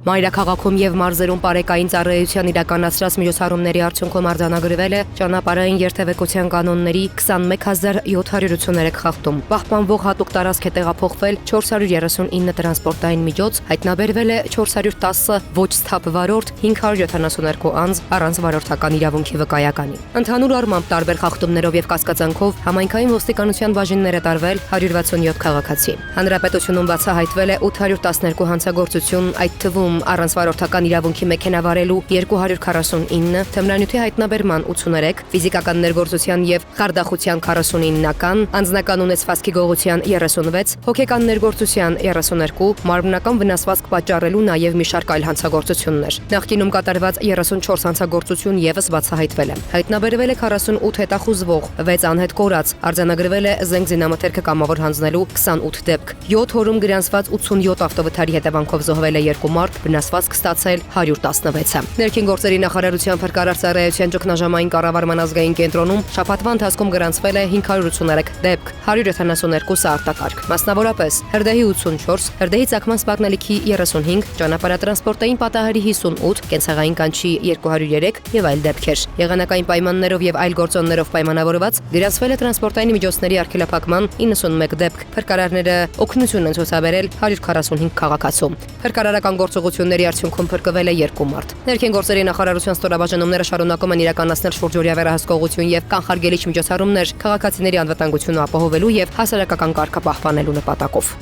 Մայրաքաղաքում եւ մարզերում բարեկային ծառայության իրականացրած միջոցառումների արդյունքում արձանագրվել է ճանապարհային երթևեկության կանոնների 21783 խախտում։ Պահպանվող հատուկ տարածք է տեղափոխվել 439 տրանսպորտային միջոց, հայտնաբերվել է 410 ոչ սթափ վարորդ, 572 անձ առանց վարորդական իրավունքի վկայականի։ Ընդհանուր առմամբ տարբեր խախտումներով եւ կասկածանքով համայնքային ոստիկանության բաժիններ է տարվել 167 քաղաքացի։ Հանրապետությունում բացահայտվել է 812 հանցագործություն, այդ թվում առանց վարորդական իրավունքի մեքենա վարելու 249, թմրանյութի հայտնաբերման 83, ֆիզիկական ներգործության եւ խարդախության 49-ական, անձնական ունեցվածքի գողության 36, հոգեկան ներգործության 32, մարմնական վնասվածք պատճառելու նաեւ մի շարք այլ հանցագործություններ։ Նախկինում կատարված 34 հանցագործություն եւս բացահայտվել է։ Հայտնաբերվել է 48 հետախուզվող, 6 անհետ կորած, արձանագրվել է զենք զինամթերքը կամավոր հանձնելու 28 դեպք։ 7 օրում գրանցված 87 ավտովթարի հետևանքով զոհվել է 2 մարդ, վնասվածք ստացել 116-ը։ Ներքին գործերի նախարարության փրկարար ծառայության ճգնաժամային կառավարման ազգային կենտրոնում շաբաթվա ընթացքում գրանցվել է 583 դեպք, 172-ը արտակարգ։ Մասնավորապես Հրդեհի 84, Հրդեհի ծագման սպառնալիքի 35, ճանապարհատրանսպորտային պատահարի 58, կենցաղային կանչի 203 եւ այլ դեպքեր։ Եղանակային պայմաններով եւ այլ գործոններով պայմանավորված գրանցվել է տրանսպորտային միջոցների արգելափակման 91 դեպք։ Փրկարարները օգնություն են ցուցաբերել 145 քաղաքացու։ Փրկարարական գործողությունների արդյունքում փրկվել է 2 մարդ։ Ներքին գործերի նախարարության ստորաբաժանումները շարունակում են իրականացնել շուրջօրյա վերահսկողություն եւ կանխարգելիչ միջոցառումներ քաղաքացիների անվտանգությունը ապահովելու եւ հասարակական կարգը պահպանելու նպատակով։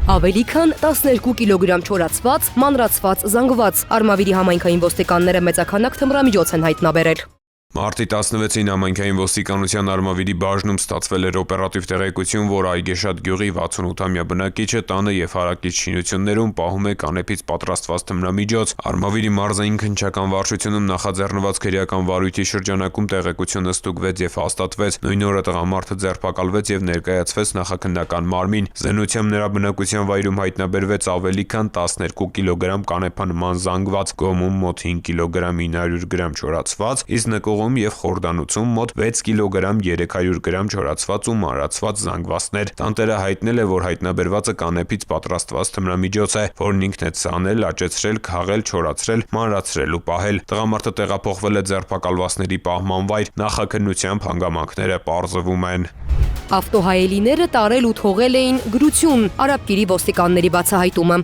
Ավելի քան 12 կիլոգրամ չորացված, մանրացված, զանգված Արմավիրի համայնքային ոստիկանները մեծաքանակ թմրամիջոց են հայտնաբերել։ Մարտի 16-ին համայնքային ոստիկանության Արմավիրի բաժնում ստացվել էր օպերատիվ տեղեկություն, որ Այգեշատ գյուղի 68-ամյա բնակիչը տանը եւ հարակից շինություններում պահում է կանեփից պատրաստված թմրամիջոց։ Արմավիրի մարզային քննչական վարչությունում նախաձեռնված քրեական վարույթի շրջանակում տեղեկությունը ստուգվեց եւ հաստատվեց։ Նույն օրը տղամարդը ձերբակալվեց եւ ներկայացվեց նախաքննական մարմին։ Զենությամբ նրա բնակության վայրում հայտնաբերվեց ավելի քան 12 կիլոգրամ կանեփանման զանգված, գոմում մոտ 5 կիլոգրամ 900 գրամ չորացված, իսկ նկողում եւ խորդանոցում մոտ 6 կիլոգրամ 300 գրամ չորացված ու մանրացված զանգվածներ։ Տանտերը հայտնել է, որ հայտնաբերվածը կանեփից պատրաստված թմրամիջոց է, որն ինքն է ցանել, աճեցրել, քաղել, չորացրել, մանրացրել ու պահել։ Տղամարդը տեղափոխվել է ձերբակալվածների պահման վայր, նախաքննությամբ հանգամանքները պարզվում են։ Ավտոհայելիները տարել ու թողել էին գրություն, Արաբկիրի ոստիկանների բացահայտումը։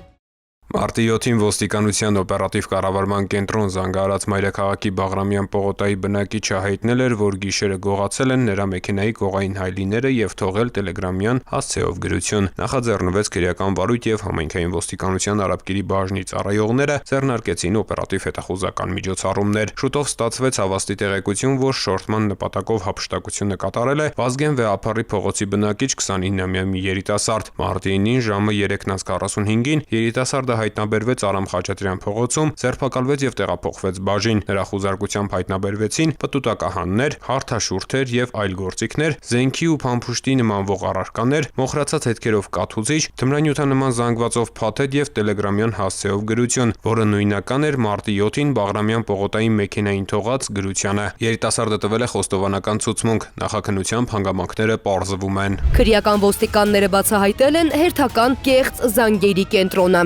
Մարտի 7-ին ոստիկանության օպերատիվ կառավարման կենտրոն զանգահարած Մայրաքաղաքի Բաղրամյան պողոտայի բնակիչը հայտնել էր, որ գիշերը գողացել են նրա մեքենայի կողային հայելիները եւ թողել տելեգրամյան հասցեով գրություն։ Նախաձեռնվեց քրեական վարույթ եւ համայնքային ոստիկանության Արաբկիրի բաժնի ծառայողները ձեռնարկեցին օպերատիվ հետախուզական միջոցառումներ։ Շուտով ստացվեց հավաստի տեղեկություն, որ շորթման նպատակով հափշտակությունը կատարել է Վազգեն Վեհափառի փողոցի բնակիչ 29-ամյա մի երիտասարդ։ Մարտի 9-ին ժամը 3:45-ին երիտասարդը հայտնաբերվեց Արամ Խաչատրյան փողոցում, ձերբակալվեց եւ տեղափոխվեց բաժին։ Նրա խուզարկությամբ հայտնաբերվեցին պտուտակահաններ, հարթաշուրթեր եւ այլ գործիքներ, զենքի ու փամփուշտի նմանվող առարկաներ, մոխրացած հետքերով կաթուծիչ, թմրանյութանման զանգվածով փաթեթ եւ տելեգրամյան հասցեով գրություն, որը նույնական էր մարտի 7-ին Բաղրամյան պողոտայի մեքենային թողած գրությանը։ Երիտասարդը տվել է խոստովանական ցուցմունք, նախաքննությամբ հանգամանքները պարզվում են։ Քրեական ոստիկանները բացահայտել են հերթական կեղծ զանգերի կենտրոնը։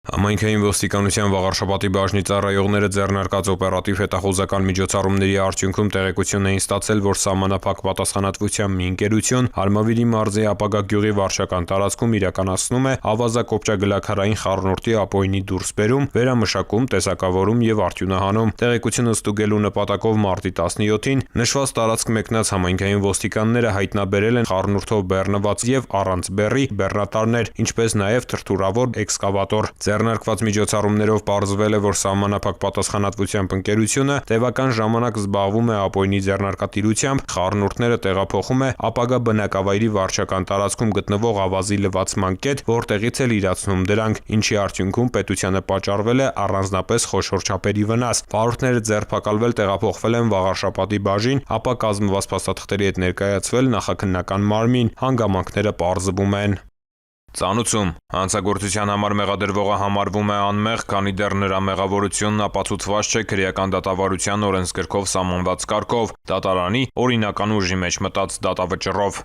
Համայնքային ոստիկանության Վաղարշապատի բաժնի ծառայողները ձեռնարկած օպերատիվ հետախուզական միջոցառումների արդյունքում տեղեկություն էին ստացել, որ սահմանափակ պատասխանատվությամբ մի ընկերություն Արմավիրի մարզի ապագա գյուղի վարչական տարածքում իրականացնում է ավազակոպճագլաքարային խառնուրդի ապօրինի դուրսբերում, վերամշակում, տեսակավորում եւ արդյունահանում։ Տեղեկությունը ստուգելու նպատակով մարտի 17-ին նշված տարածք մեկնած համայնքային ոստիկանները հայտնաբերել են խառնուրդով բեռնված եւ առանց բեռի բեռնատարներ, ինչպես նաեւ թրթուրավոր էքսկավատոր։ Ձեռնարկված միջոցառումներով պարզվել է, որ սահմանափակ պատասխանատվությամբ ընկերությունը տևական ժամանակ զբաղվում է ապօրինի ձեռնարկատիրությամբ, խառնուրդները տեղափոխում է ապագա բնակավայրի վարչական տարածքում գտնվող ավազի լվացման կետ, որտեղից էլ իրացնում դրանք, ինչի արդյունքում պետությանը պատճառվել է առանձնապես խոշոր չափերի վնաս։ Վարորդները ձերբակալվել տեղափոխվել են Վաղարշապատի բաժին, ապա կազմված փաստաթղթերի հետ ներկայացվել նախաքննական մարմին, հանգամանքները պարզվում են։ Ծանուցում հանցագործության համար մեղադրվողը համարվում է անմեղ, քանի դեռ նրա մեղավորությունն ապացուցված չէ քրեական դատավարության օրենսգրքով սահմանված կարգով, դատարանի օրինական ուժի մեջ մտած դատավճռով։